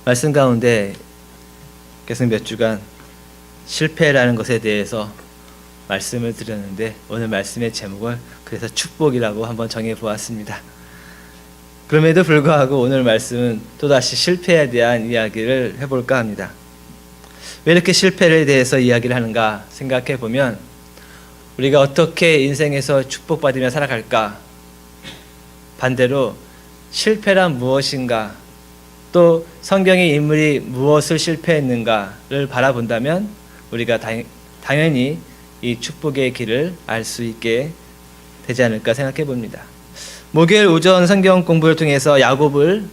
말씀 가운데 계속 몇 주간 실패라는 것에 대해서 말씀을 드렸는데 오늘 말씀의 제목을 그래서 축복이라고 한번 정해 보았습니다. 그럼에도 불구하고 오늘 말씀은 또다시 실패에 대한 이야기를 해볼까 합니다. 왜 이렇게 실패에 대해서 이야기를 하는가 생각해 보면 우리가 어떻게 인생에서 축복받으며 살아갈까, 반대로 실패란 무엇인가, 또 성경의 인물이 무엇을 실패했는가를 바라본다면 우리가 당연히 이 축복의 길을 알 수 있게 되지 않을까 생각해 봅니다. 목요일 오전 성경 공부를 통해서 야곱을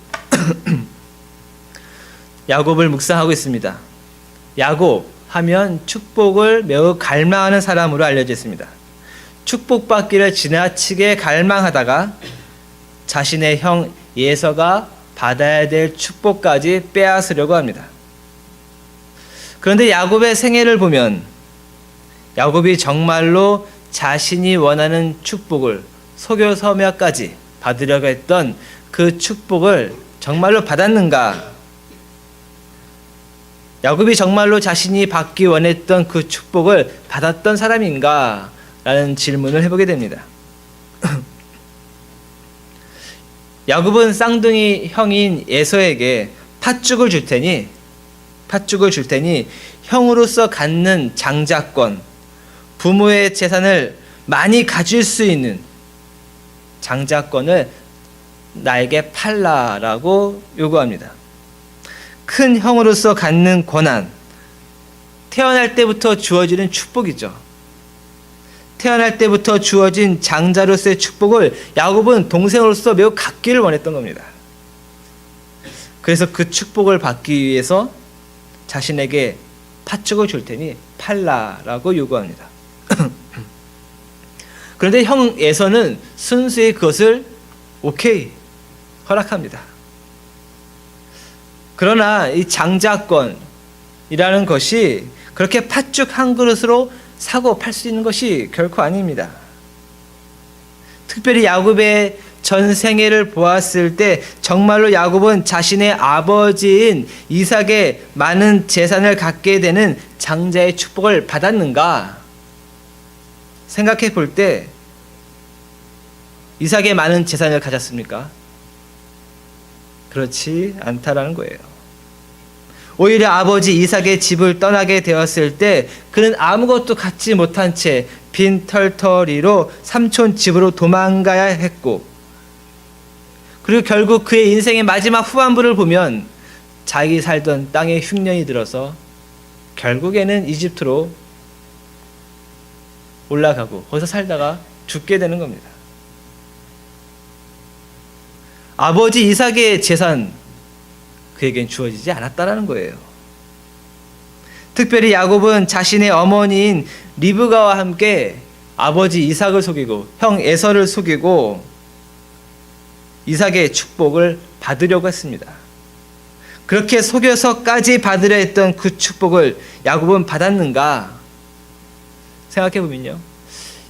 묵상하고 있습니다. 야곱 하면 축복을 매우 갈망하는 사람으로 알려져 있습니다. 축복받기를 지나치게 갈망하다가 자신의 형 예서가 받아야 될 축복까지 빼앗으려고 합니다. 그런데 야곱의 생애를 보면 야곱이 정말로 자신이 원하는 축복을 소교서며까지 받으려고 했던 그 축복을 정말로 받았는가? 야곱이 정말로 자신이 받기 원했던 그 축복을 받았던 사람인가? 라는 질문을 해보게 됩니다. 야곱은 쌍둥이 형인 에서에게 팥죽을 줄 테니 형으로서 갖는 장자권, 부모의 재산을 많이 가질 수 있는 장자권을 나에게 팔라라고 요구합니다. 큰 형으로서 갖는 권한, 태어날 때부터 주어지는 축복이죠. 태어날 때부터 주어진 장자로서의 축복을 야곱은 동생으로서 매우 갖기를 원했던 겁니다. 그래서 그 축복을 받기 위해서 자신에게 팥죽을 줄 테니 팔라라고 요구합니다. 그런데 형 에서는 순수히 그것을 오케이 허락합니다. 그러나 이 장자권이라는 것이 그렇게 팥죽 한 그릇으로 사고 팔 수 있는 것이 결코 아닙니다. 특별히 야곱의 전 생애를 보았을 때 정말로 야곱은 자신의 아버지인 이삭의 많은 재산을 갖게 되는 장자의 축복을 받았는가 생각해 볼 때 이삭의 많은 재산을 가졌습니까? 그렇지 않다라는 거예요. 오히려 아버지 이삭의 집을 떠나게 되었을 때 그는 아무것도 갖지 못한 채 빈털터리로 삼촌 집으로 도망가야 했고, 그리고 결국 그의 인생의 마지막 후반부를 보면 자기 살던 땅에 흉년이 들어서 결국에는 이집트로 올라가고 거기서 살다가 죽게 되는 겁니다. 아버지 이삭의 재산 그에겐 주어지지 않았다라는 거예요. 특별히 야곱은 자신의 어머니인 리브가와 함께 아버지 이삭을 속이고 형 에서를 속이고 이삭의 축복을 받으려고 했습니다. 그렇게 속여서까지 받으려 했던 그 축복을 야곱은 받았는가 생각해 보면요,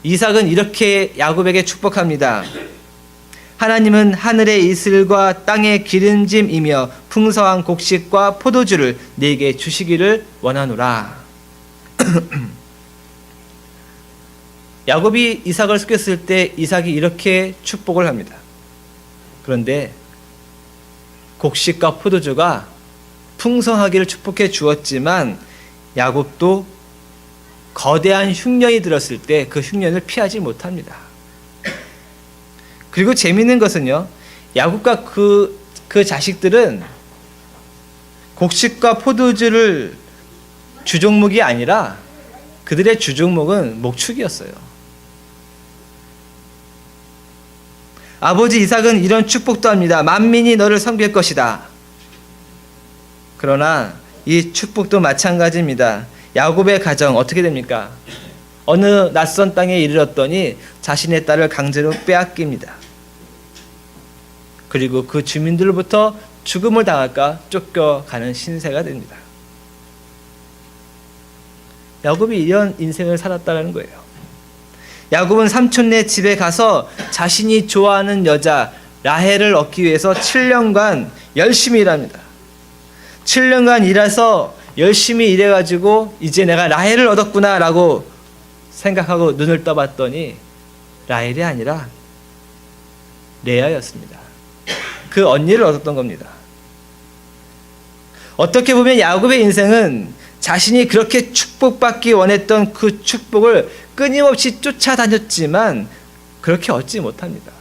이삭은 이렇게 야곱에게 축복합니다. 하나님은 하늘의 이슬과 땅의 기름짐이며 풍성한 곡식과 포도주를 네게 주시기를 원하노라. 야곱이 이삭을 속였을 때 이삭이 이렇게 축복을 합니다. 그런데 곡식과 포도주가 풍성하기를 축복해 주었지만 야곱도 거대한 흉년이 들었을 때 그 흉년을 피하지 못합니다. 그리고 재미있는 것은요, 야곱과 그 자식들은 곡식과 포도주를 주종목이 아니라 그들의 주종목은 목축이었어요. 아버지 이삭은 이런 축복도 합니다. 만민이 너를 섬길 것이다. 그러나 이 축복도 마찬가지입니다. 야곱의 가정 어떻게 됩니까? 어느 낯선 땅에 이르렀더니 자신의 딸을 강제로 빼앗깁니다. 그리고 그 주민들로부터 죽음을 당할까 쫓겨가는 신세가 됩니다. 야곱이 이런 인생을 살았다는 거예요. 야곱은 삼촌네 집에 가서 자신이 좋아하는 여자 라헬을 얻기 위해서 7년간 열심히 일합니다. 7년간 일해서 열심히 일해가지고 이제 내가 라헬을 얻었구나라고 생각하고 눈을 떠봤더니 라헬이 아니라 레아였습니다. 그 언니를 얻었던 겁니다. 어떻게 보면 야곱의 인생은 자신이 그렇게 축복받기 원했던 그 축복을 끊임없이 쫓아다녔지만 그렇게 얻지 못합니다.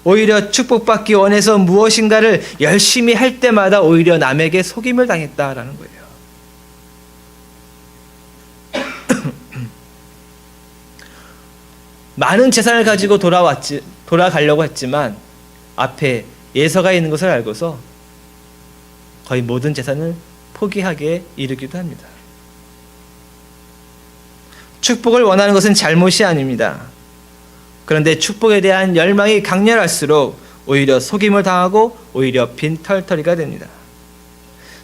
오히려 축복받기 원해서 무엇인가를 열심히 할 때마다 오히려 남에게 속임을 당했다라는 거예요. 많은 재산을 가지고 돌아가려고 했지만 앞에 예서가 있는 것을 알고서 거의 모든 재산을 포기하게 이르기도 합니다. 축복을 원하는 것은 잘못이 아닙니다. 그런데 축복에 대한 열망이 강렬할수록 오히려 속임을 당하고 오히려 빈털터리가 됩니다.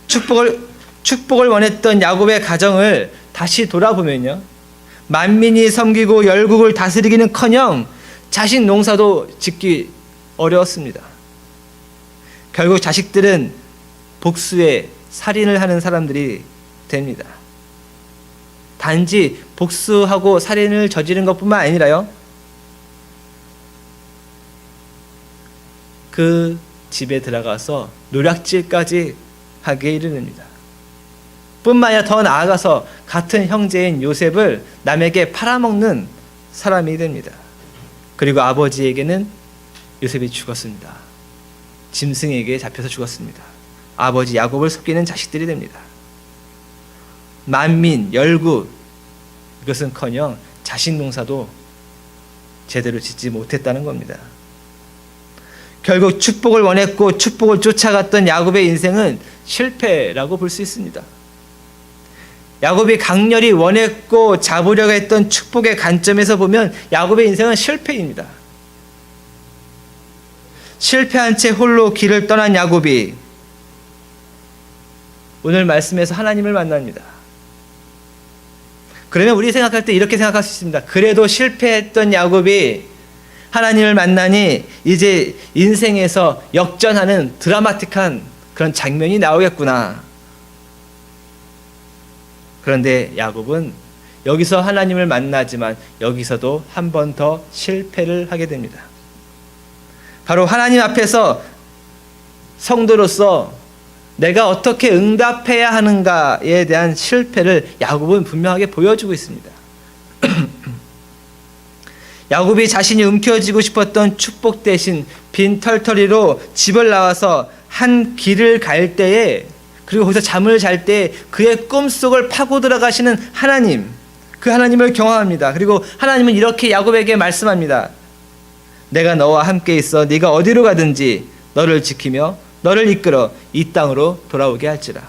축복을 원했던 야곱의 가정을 다시 돌아보면요, 만민이 섬기고 열국을 다스리기는커녕 자식 농사도 짓기 어려웠습니다. 결국 자식들은 복수에 살인을 하는 사람들이 됩니다. 단지 복수하고 살인을 저지른 것뿐만 아니라요, 그 집에 들어가서 노략질까지 하게 이르릅니다. 뿐만 아니라 더 나아가서 같은 형제인 요셉을 남에게 팔아먹는 사람이 됩니다. 그리고 아버지에게는 요셉이 죽었습니다. 짐승에게 잡혀서 죽었습니다. 아버지 야곱을 속이는 자식들이 됩니다. 만민, 열국, 이것은커녕 자식 농사도 제대로 짓지 못했다는 겁니다. 결국 축복을 원했고 축복을 쫓아갔던 야곱의 인생은 실패라고 볼 수 있습니다. 야곱이 강렬히 원했고 잡으려고 했던 축복의 관점에서 보면 야곱의 인생은 실패입니다. 실패한 채 홀로 길을 떠난 야곱이 오늘 말씀에서 하나님을 만납니다. 그러면 우리 생각할 때 이렇게 생각할 수 있습니다. 그래도 실패했던 야곱이 하나님을 만나니 이제 인생에서 역전하는 드라마틱한 그런 장면이 나오겠구나. 그런데 야곱은 여기서 하나님을 만나지만 여기서도 한 번 더 실패를 하게 됩니다. 바로 하나님 앞에서 성도로서 내가 어떻게 응답해야 하는가에 대한 실패를 야곱은 분명하게 보여주고 있습니다. 야곱이 자신이 움켜쥐고 싶었던 축복 대신 빈털터리로 집을 나와서 한 길을 갈 때에, 그리고 거기서 잠을 잘 때 그의 꿈속을 파고 들어가시는 하나님, 그 하나님을 경험합니다. 그리고 하나님은 이렇게 야곱에게 말씀합니다. 내가 너와 함께 있어 네가 어디로 가든지 너를 지키며 너를 이끌어 이 땅으로 돌아오게 할지라.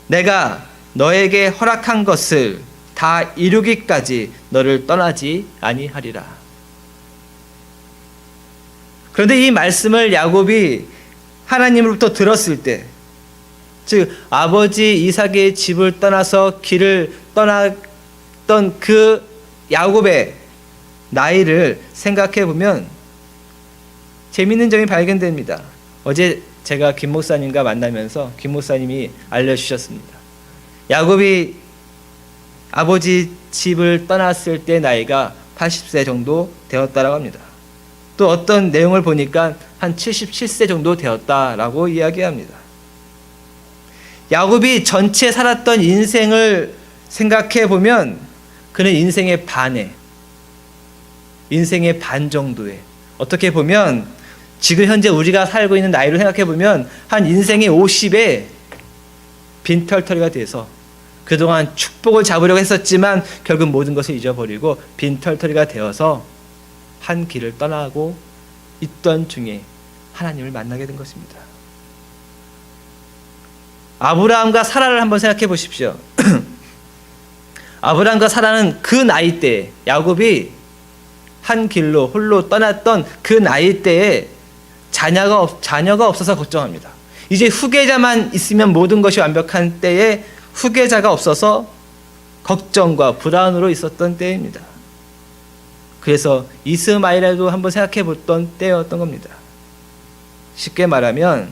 내가 너에게 허락한 것을 다 이루기까지 너를 떠나지 아니하리라. 그런데 이 말씀을 야곱이 하나님으로부터 들었을 때, 즉 아버지 이삭의 집을 떠나서 길을 떠났던 그 야곱의 나이를 생각해 보면 재미있는 점이 발견됩니다. 어제 제가 김 목사님과 만나면서 김 목사님이 알려주셨습니다. 야곱이 아버지 집을 떠났을 때 나이가 80세 정도 되었다라고 합니다. 또 어떤 내용을 보니까 한 77세 정도 되었다라고 이야기합니다. 야곱이 전체 살았던 인생을 생각해 보면 그는 인생의 반 정도에, 어떻게 보면 지금 현재 우리가 살고 있는 나이로 생각해 보면 한 인생의 50에 빈털터리가 돼서 그동안 축복을 잡으려고 했었지만 결국 모든 것을 잊어버리고 빈털터리가 되어서 한 길을 떠나고 있던 중에 하나님을 만나게 된 것입니다. 아브라함과 사라를 한번 생각해 보십시오. 아브라함과 사라는 그 나이 때, 야곱이 한 길로 홀로 떠났던 그 나이 때에 자녀가 없어서 걱정합니다. 이제 후계자만 있으면 모든 것이 완벽한 때에 후계자가 없어서 걱정과 불안으로 있었던 때입니다. 그래서 이스마엘도 한번 생각해 봤던 때였던 겁니다. 쉽게 말하면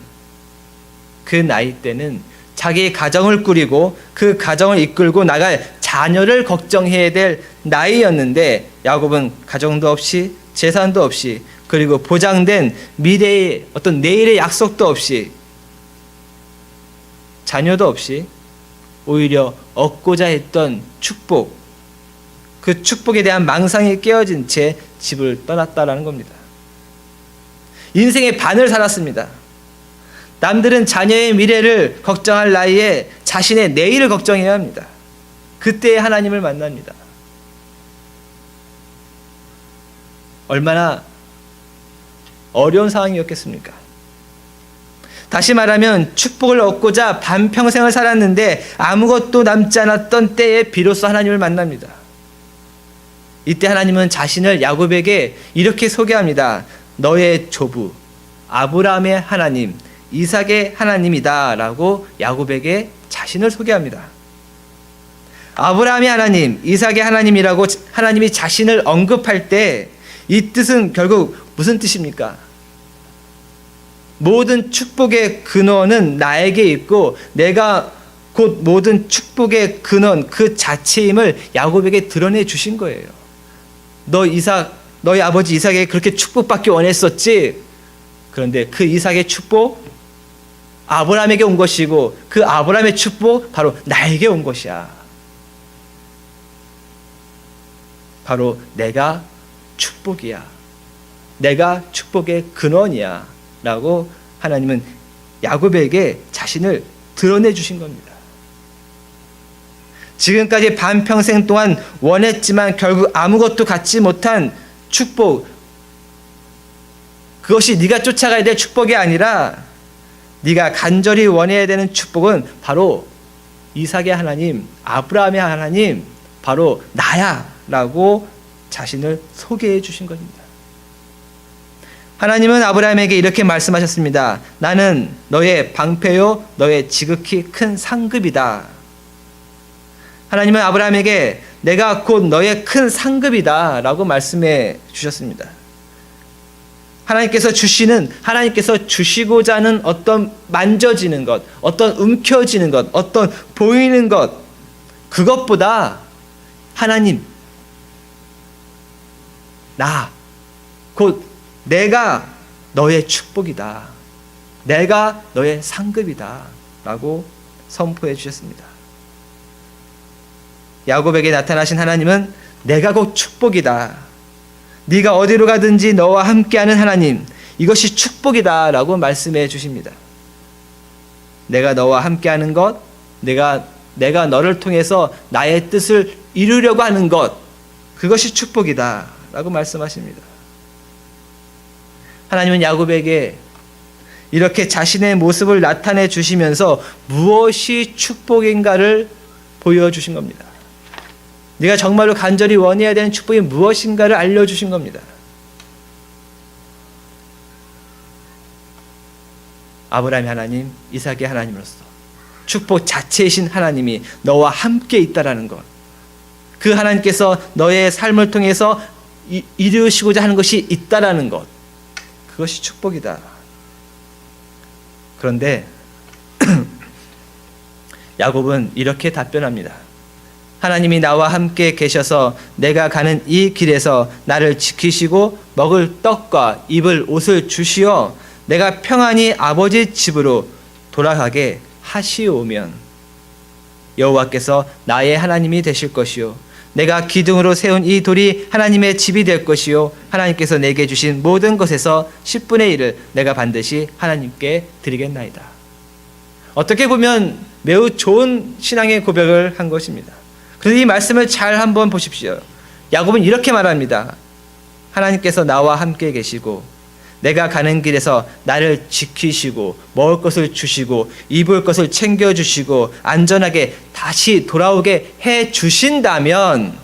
그 나이 때는 자기 가정을 꾸리고 그 가정을 이끌고 나갈 자녀를 걱정해야 될 나이였는데, 야곱은 가정도 없이 재산도 없이 그리고 보장된 미래의 어떤 내일의 약속도 없이 자녀도 없이 오히려 얻고자 했던 축복, 그 축복에 대한 망상이 깨어진 채 집을 떠났다라는 겁니다. 인생의 반을 살았습니다. 남들은 자녀의 미래를 걱정할 나이에 자신의 내일을 걱정해야 합니다. 그때 하나님을 만납니다. 얼마나 어려운 상황이었겠습니까? 다시 말하면 축복을 얻고자 반평생을 살았는데 아무것도 남지 않았던 때에 비로소 하나님을 만납니다. 이때 하나님은 자신을 야곱에게 이렇게 소개합니다. 너의 조부 아브라함의 하나님, 이삭의 하나님이다 라고 야곱에게 자신을 소개합니다. 아브라함의 하나님, 이삭의 하나님이라고 하나님이 자신을 언급할 때 이 뜻은 결국 무슨 뜻입니까? 모든 축복의 근원은 나에게 있고 내가 곧 모든 축복의 근원 그 자체임을 야곱에게 드러내 주신 거예요. 너희 아버지 이삭에게 그렇게 축복받기 원했었지. 그런데 그 이삭의 축복 아브라함에게 온 것이고 그 아브라함의 축복 바로 나에게 온 것이야. 바로 내가 축복이야. 내가 축복의 근원이야 라고 하나님은 야곱에게 자신을 드러내 주신 겁니다. 지금까지 반평생 동안 원했지만 결국 아무것도 갖지 못한 축복, 그것이 네가 쫓아가야 될 축복이 아니라 네가 간절히 원해야 되는 축복은 바로 이삭의 하나님, 아브라함의 하나님, 바로 나야 라고 자신을 소개해 주신 것입니다. 하나님은 아브라함에게 이렇게 말씀하셨습니다. 나는 너의 방패요 너의 지극히 큰 상급이다. 하나님은 아브라함에게 내가 곧 너의 큰 상급이다 라고 말씀해 주셨습니다. 하나님께서 주시고자 하는 어떤 만져지는 것, 어떤 움켜쥐는 것, 어떤 보이는 것, 그것보다 하나님, 곧 내가 너의 축복이다. 내가 너의 상급이다 라고 선포해 주셨습니다. 야곱에게 나타나신 하나님은 내가 곧 축복이다. 네가 어디로 가든지 너와 함께하는 하나님, 이것이 축복이다 라고 말씀해 주십니다. 내가 너와 함께하는 것, 내가 너를 통해서 나의 뜻을 이루려고 하는 것, 그것이 축복이다 라고 말씀하십니다. 하나님은 야곱에게 이렇게 자신의 모습을 나타내 주시면서 무엇이 축복인가를 보여주신 겁니다. 네가 정말로 간절히 원해야 되는 축복이 무엇인가를 알려주신 겁니다. 아브라함의 하나님, 이삭의 하나님으로서 축복 자체이신 하나님이 너와 함께 있다라는 것, 그 하나님께서 너의 삶을 통해서 이루시고자 하는 것이 있다라는 것, 그것이 축복이다. 그런데 야곱은 이렇게 답변합니다. 하나님이 나와 함께 계셔서 내가 가는 이 길에서 나를 지키시고 먹을 떡과 입을 옷을 주시어 내가 평안히 아버지 집으로 돌아가게 하시오면 여호와께서 나의 하나님이 되실 것이요 내가 기둥으로 세운 이 돌이 하나님의 집이 될 것이요 하나님께서 내게 주신 모든 것에서 10분의 1을 내가 반드시 하나님께 드리겠나이다. 어떻게 보면 매우 좋은 신앙의 고백을 한 것입니다. 그런데 이 말씀을 잘 한번 보십시오. 야곱은 이렇게 말합니다. 하나님께서 나와 함께 계시고 내가 가는 길에서 나를 지키시고 먹을 것을 주시고 입을 것을 챙겨주시고 안전하게 다시 돌아오게 해주신다면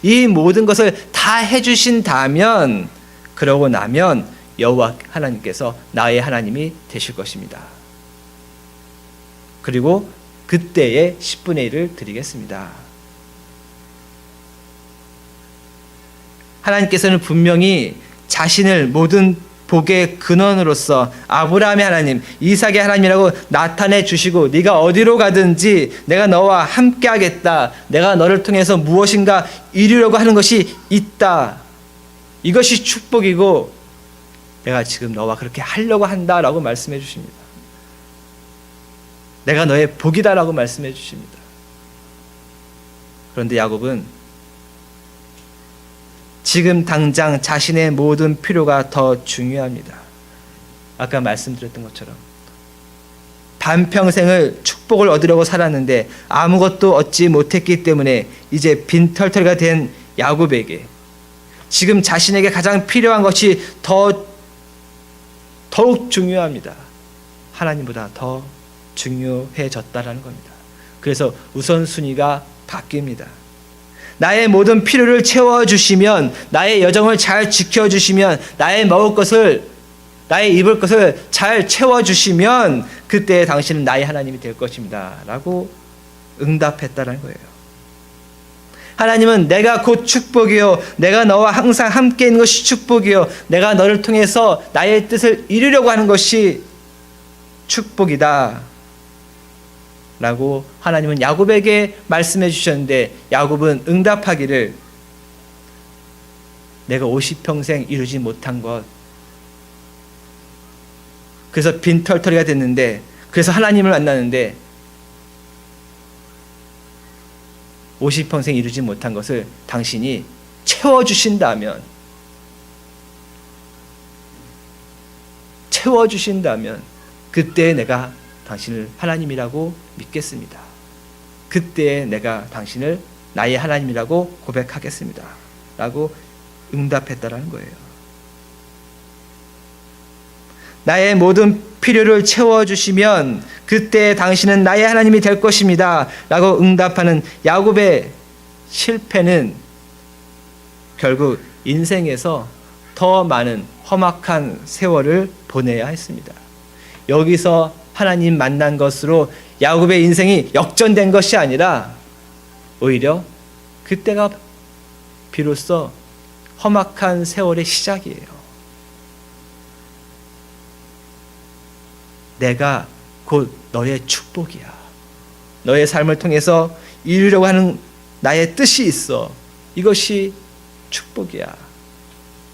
이 모든 것을 다 해주신다면 그러고 나면 여호와 하나님께서 나의 하나님이 되실 것입니다. 그리고 그때의 10분의 1을 드리겠습니다. 하나님께서는 분명히 자신을 모든 복의 근원으로서 아브라함의 하나님, 이삭의 하나님이라고 나타내 주시고 네가 어디로 가든지 내가 너와 함께 하겠다. 내가 너를 통해서 무엇인가 이루려고 하는 것이 있다. 이것이 축복이고 내가 지금 너와 그렇게 하려고 한다라고 말씀해 주십니다. 내가 너의 복이다라고 말씀해 주십니다. 그런데 야곱은 지금 당장 자신의 모든 필요가 더 중요합니다. 아까 말씀드렸던 것처럼 반평생을 축복을 얻으려고 살았는데 아무것도 얻지 못했기 때문에 이제 빈털터리가 된 야곱에게 지금 자신에게 가장 필요한 것이 더욱 중요합니다. 하나님보다 더 중요해졌다라는 겁니다. 그래서 우선순위가 바뀝니다. 나의 모든 필요를 채워주시면, 나의 여정을 잘 지켜주시면, 나의 먹을 것을, 나의 입을 것을 잘 채워주시면 그때 당신은 나의 하나님이 될 것입니다 라고 응답했다는 거예요. 하나님은 내가 곧 축복이요, 내가 너와 항상 함께 있는 것이 축복이요, 내가 너를 통해서 나의 뜻을 이루려고 하는 것이 축복이다 라고 하나님은 야곱에게 말씀해 주셨는데, 야곱은 응답하기를 내가 50평생 이루지 못한 것, 그래서 빈털터리가 됐는데, 그래서 하나님을 만나는데 50평생 이루지 못한 것을 당신이 채워주신다면 그때 내가 당신을 하나님이라고 믿겠습니다. 그때 내가 당신을 나의 하나님이라고 고백하겠습니다 라고 응답했다라는 거예요. 나의 모든 필요를 채워주시면 그때 당신은 나의 하나님이 될 것입니다 라고 응답하는 야곱의 실패는 결국 인생에서 더 많은 험악한 세월을 보내야 했습니다. 여기서 하나님 만난 것으로 야곱의 인생이 역전된 것이 아니라 오히려 그때가 비로소 험악한 세월의 시작이에요. 내가 곧 너의 축복이야. 너의 삶을 통해서 이루려고 하는 나의 뜻이 있어. 이것이 축복이야.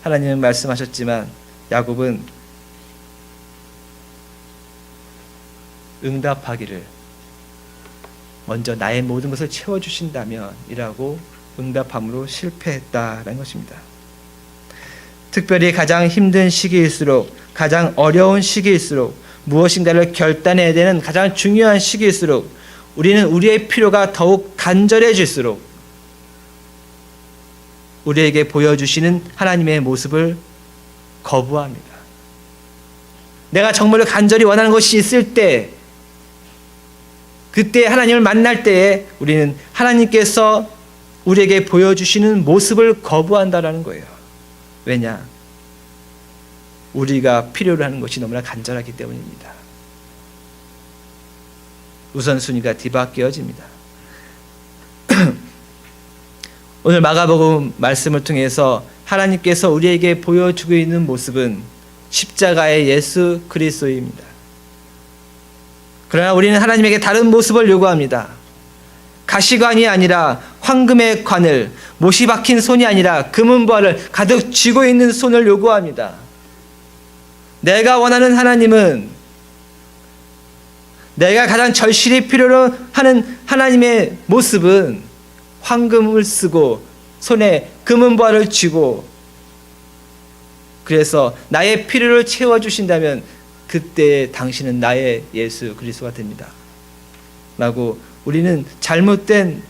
하나님은 말씀하셨지만 야곱은 응답하기를 먼저 나의 모든 것을 채워주신다면 이라고 응답함으로 실패했다라는 것입니다. 특별히 가장 힘든 시기일수록, 가장 어려운 시기일수록, 무엇인가를 결단해야 되는 가장 중요한 시기일수록 우리는 우리의 필요가 더욱 간절해질수록 우리에게 보여주시는 하나님의 모습을 거부합니다. 내가 정말로 간절히 원하는 것이 있을 때, 그때 하나님을 만날 때에 우리는 하나님께서 우리에게 보여주시는 모습을 거부한다라는 거예요. 왜냐? 우리가 필요로 하는 것이 너무나 간절하기 때문입니다. 우선순위가 뒤바뀌어집니다. 오늘 마가복음 말씀을 통해서 하나님께서 우리에게 보여주고 있는 모습은 십자가의 예수 그리스도입니다. 그러나 우리는 하나님에게 다른 모습을 요구합니다. 가시관이 아니라 황금의 관을, 못이 박힌 손이 아니라 금은 보화를 가득 쥐고 있는 손을 요구합니다. 내가 원하는 하나님은, 내가 가장 절실히 필요로 하는 하나님의 모습은 황금을 쓰고 손에 금은 보화를 쥐고, 그래서 나의 필요를 채워주신다면 그때 당신은 나의 예수 그리스도가 됩니다 라고 우리는 잘못된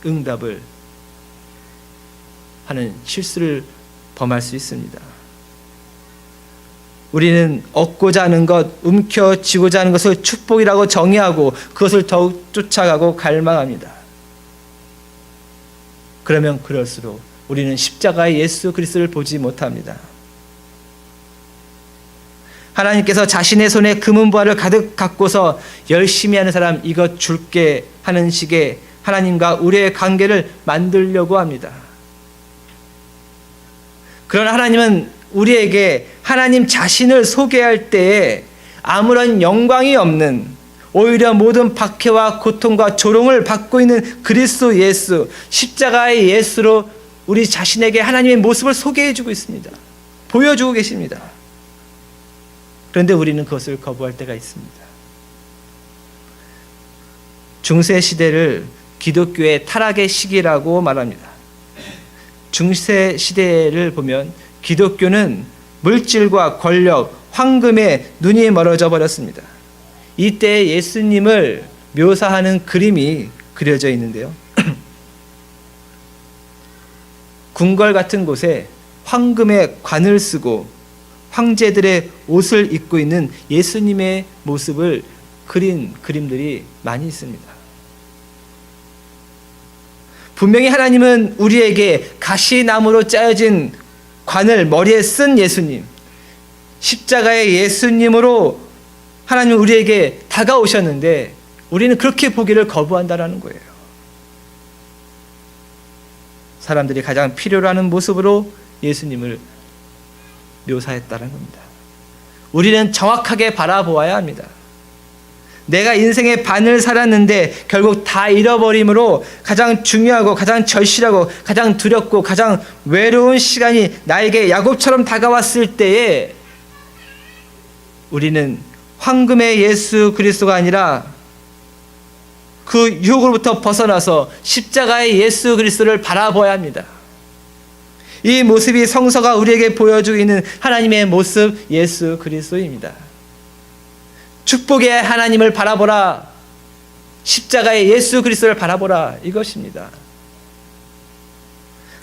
응답을 하는 실수를 범할 수 있습니다. 우리는 얻고자 하는 것, 움켜쥐고자 하는 것을 축복이라고 정의하고 그것을 더욱 쫓아가고 갈망합니다. 그러면 그럴수록 우리는 십자가의 예수 그리스도를 보지 못합니다. 하나님께서 자신의 손에 금은 보화를 가득 갖고서 열심히 하는 사람 이것 줄게 하는 식의 하나님과 우리의 관계를 만들려고 합니다. 그러나 하나님은 우리에게 하나님 자신을 소개할 때에 아무런 영광이 없는, 오히려 모든 박해와 고통과 조롱을 받고 있는 그리스도 예수, 십자가의 예수로 우리 자신에게 하나님의 모습을 소개해 주고 있습니다. 보여주고 계십니다. 그런데 우리는 그것을 거부할 때가 있습니다. 중세 시대를 기독교의 타락의 시기라고 말합니다. 중세 시대를 보면 기독교는 물질과 권력, 황금에 눈이 멀어져 버렸습니다. 이때 예수님을 묘사하는 그림이 그려져 있는데요. 궁궐 같은 곳에 황금의 관을 쓰고 황제들의 옷을 입고 있는 예수님의 모습을 그린 그림들이 많이 있습니다. 분명히 하나님은 우리에게 가시나무로 짜여진 관을 머리에 쓴 예수님, 십자가의 예수님으로 하나님은 우리에게 다가오셨는데 우리는 그렇게 보기를 거부한다라는 거예요. 사람들이 가장 필요로 하는 모습으로 예수님을 묘사했다는 겁니다. 우리는 정확하게 바라보아야 합니다. 내가 인생의 반을 살았는데 결국 다 잃어버림으로 가장 중요하고 가장 절실하고 가장 두렵고 가장 외로운 시간이 나에게 야곱처럼 다가왔을 때에 우리는 황금의 예수 그리스도가 아니라 그 유혹으로부터 벗어나서 십자가의 예수 그리스도를 바라봐야 합니다. 이 모습이 성서가 우리에게 보여주고 있는 하나님의 모습 예수 그리스도입니다. 축복의 하나님을 바라보라, 십자가의 예수 그리스도를 바라보라, 이것입니다.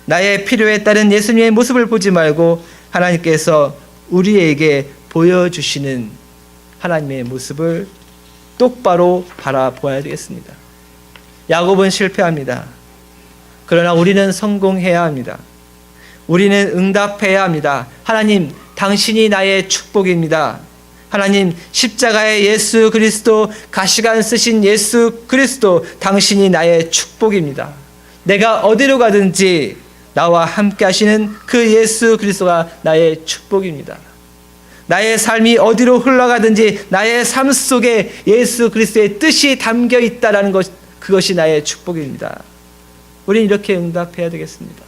나의 필요에 따른 예수님의 모습을 보지 말고 하나님께서 우리에게 보여주시는 하나님의 모습을 똑바로 바라보아야 되겠습니다. 야곱은 실패합니다. 그러나 우리는 성공해야 합니다. 우리는 응답해야 합니다. 하나님, 당신이 나의 축복입니다. 하나님, 십자가의 예수 그리스도, 가시관 쓰신 예수 그리스도, 당신이 나의 축복입니다. 내가 어디로 가든지 나와 함께 하시는 그 예수 그리스도가 나의 축복입니다. 나의 삶이 어디로 흘러가든지 나의 삶 속에 예수 그리스도의 뜻이 담겨 있다라는 것, 그것이 나의 축복입니다. 우리는 이렇게 응답해야 되겠습니다.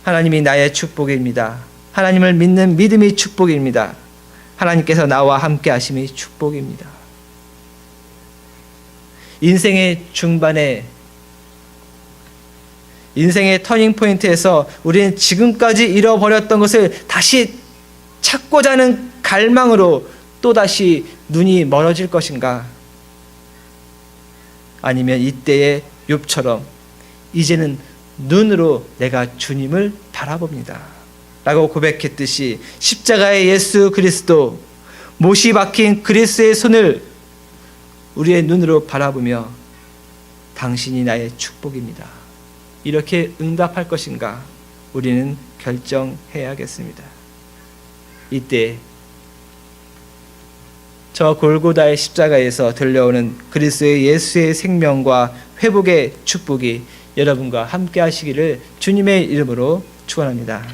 하나님이 나의 축복입니다. 하나님을 믿는 믿음이 축복입니다. 하나님께서 나와 함께 하심이 축복입니다. 인생의 중반에, 인생의 터닝 포인트에서 우리는 지금까지 잃어버렸던 것을 다시 찾고자 하는 갈망으로 또다시 눈이 멀어질 것인가? 아니면 이때의 욥처럼 이제는 눈으로 내가 주님을 바라봅니다 라고 고백했듯이 십자가의 예수 그리스도, 못이 박힌 그리스도의 손을 우리의 눈으로 바라보며 당신이 나의 축복입니다, 이렇게 응답할 것인가? 우리는 결정해야겠습니다. 이때 저 골고다의 십자가에서 들려오는 그리스도의 예수의 생명과 회복의 축복이 여러분과 함께 하시기를 주님의 이름으로 축원합니다.